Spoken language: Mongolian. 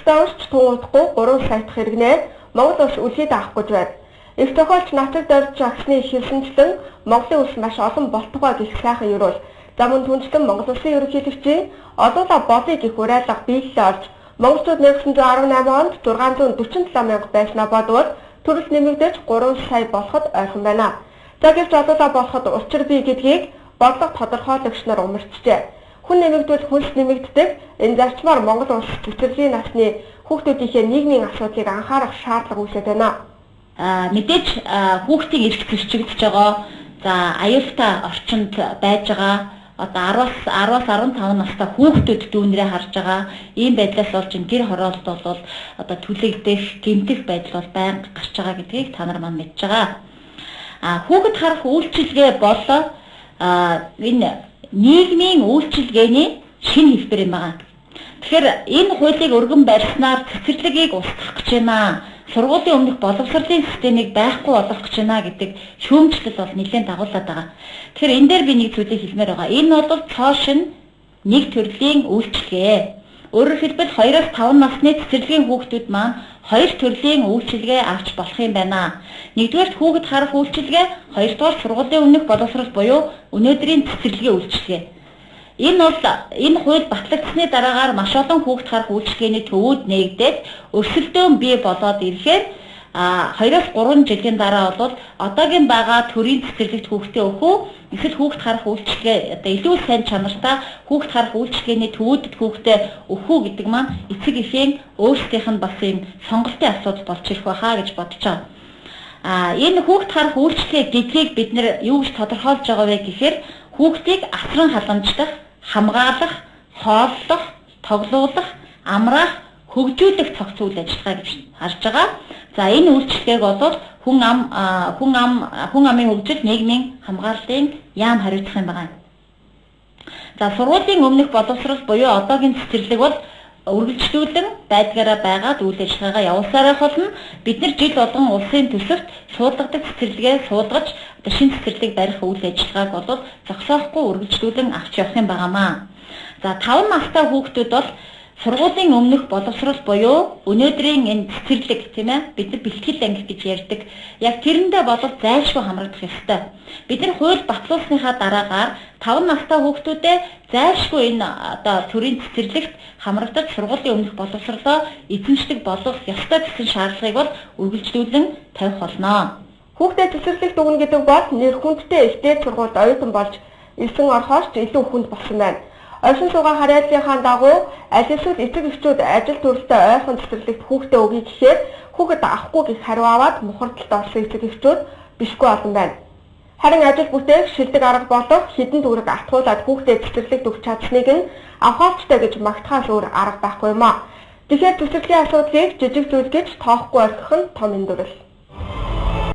Цогцтой уншч тун удахгүй 3 саят хэрэгнээ Монгол улс үлхийд авах гэж байна. Их тохиолч нацаг дорж агсны хэлсэнчлэн Монголын улс маш олон болтугай гэх сайхан ерөөл. За мөн түнчлэн Монгол улсын ерөнхийлөгчийн одоолаа болъё гэх уриалга биелэлээ олж монголчууд 1918 онд 647 мянга байснаа бодвол төрөлд нэмэгдэж 3 сая болоход ойрхон байна. За гэвч одоолаа болоход учир бий гэдгийг бодлого тодорхойлогч нар умарчжээ. Хүн нэмэгдвэл хүнс нэмэгддэг. Энэ зарчмаар Монгол улс цэцэрлэгийн насны хүүхдүүдийнхээ нийгмийн асуудлыг анхаарах шаардлага үүсэж байна. Мэдээж хүүхдийн эрх зөрчигдөж байгаа. За аюултай орчинд байж байгаа. Одоо 10-аас 15 настай хүүхдүүд дүүнрээ харж байгаа. Ийм байдлаас болж гэр хороолт бол одоо түлэгдэх, гэмтэх байдал бол байнга гарч байгаа гэдгийг та нар маань мэдж байгаа. Хүүхэд харах үйлчилгээ бол энэ нийгмийн үйлчилгээний шинэ хэлбэр юм байна. Тэгэхээр энэ хуулийг өргөн барьснаар цэцэрлэгийг устгах гэж байна. Сургуулийн өмнөх боловсролын системийг байхгүй болгох гэж байна гэдэг шүүмжлэл бол нэлээд дагуулад байгаа. Тэгэхээр энэ дээр би нэг зүйлийг хэлмээр байгаа. Энэ бол цоошин нэг төрлийн үйлчилгээ. Өөрөөр хэлбэл 2-5 насны цэцэрлэгийн хүүхдүүд маань хоёр төрлийн үйлчилгээ авч болох юм байна. Нэгдүгээр хүүхэд харах үйлчилгээ, хоёрдугаар сургуулийн өмнөх боловсрол буюу өнөөдрийн цэцэрлэгийн үйлчилгээ. Энэ хууль батлагдсны дараагаар маш олон хүүхэд харах үйлчилгээний төвүүд нээгдээд өрсөлдөөн бий болоод ирэхээр 2-3 жилийн дараа бол одоогийн байгаа төрийн цэцэрлэгт хүүхдээ өгөх үү, эсвэл хүүхэд харах үйлчилгээ одоо илүү сайн чанартай хүүхэд харах үйлчилгээний төвүүдэд хүүхдээ өгөх үү гэдэг маань эцэг эхийн өөрсдийнх нь бас юм сонголтын асуудал болж ирэх байхаа гэж бодож байгаа. Энэ хүүхэд харах үйлчилгээ гэдгийг бид нэр юу гэж тодорхойлж байгаа вэ гэхээр хүүхдийг асран халамжлах, хамгаалах, хооллох, тоглуулах, амраах, хөгжүүлэх цогц үйл ажиллагаа гэж харж байгаа. За энэ үйлчлэгийг бол хүн амын хөгжил, нийгмийн хамгааллын яам хариуцах юм байна. За сургуулийн өмнөх боловсрол буюу одоогийн цэцэрлэг бол үргэлжлүүлэн байдгаараа байгаад үйл ажиллагаагаа явуулсараа болно. Бид нар жил болгон улсын төсөвт суулгадаг цэцэрлэгээ суулгаж шинэ цэцэрлэг барих үйл ажиллагааг бол зогсоохгүй үргэлжлүүлэн авч явах юм байнамаа. За 5 настай хүүхдүүд бол сургуулийн өмнөх боловсрол буюу өнөөдрийн энэ цэцэрлэг тийм ээ бид нар бэлтгэл анги гэж ярьдаг. Яг тэрэндээ бол зайлшгүй хамрагдах ёстой. Бид нар хууль батлуулсныхаа дараагаар 5 настай хүүхдүүдэд зайлшгүй энэ одоо төрийн цэцэрлэгт хамрагдаж сургуулийн өмнөх боловсролоо эзэмшдэг болгох ёстой гэсэн шаардлагыг бол үргэлжлүүлэн тавих болно. Хүүхдэд цэцэрлэгт өгнө гэдэг бол нэр хүндтэй ихтэй сургуульд оюутан болж элсэн орохоос илүү хүнд болсон байна. Оршин суугаа харьяаллынхаа дагуу аль эсвэл эцэг эхчүүд ажил төрөлтэй ойрхон цэцэрлэгт хүүхдээ өгье гэхээр хүүхэд авахгүй гэх хариу аваад мухардалд орсон эцэг эхчүүд бишгүй олон байна. Харин ажил бүтээх шилдэг арга болох хідэн төгрөг атгуулад хүүхдээ цэцэрлэгт өгч чадсныг нь авахаарчтай гэж магтахаас өөр арга байхгүй юм аа. Тэгэхээр цэцэрлэгийн асуудлыг жижиг зүйл гэж тоохгүй орхих нь том эндүрэл.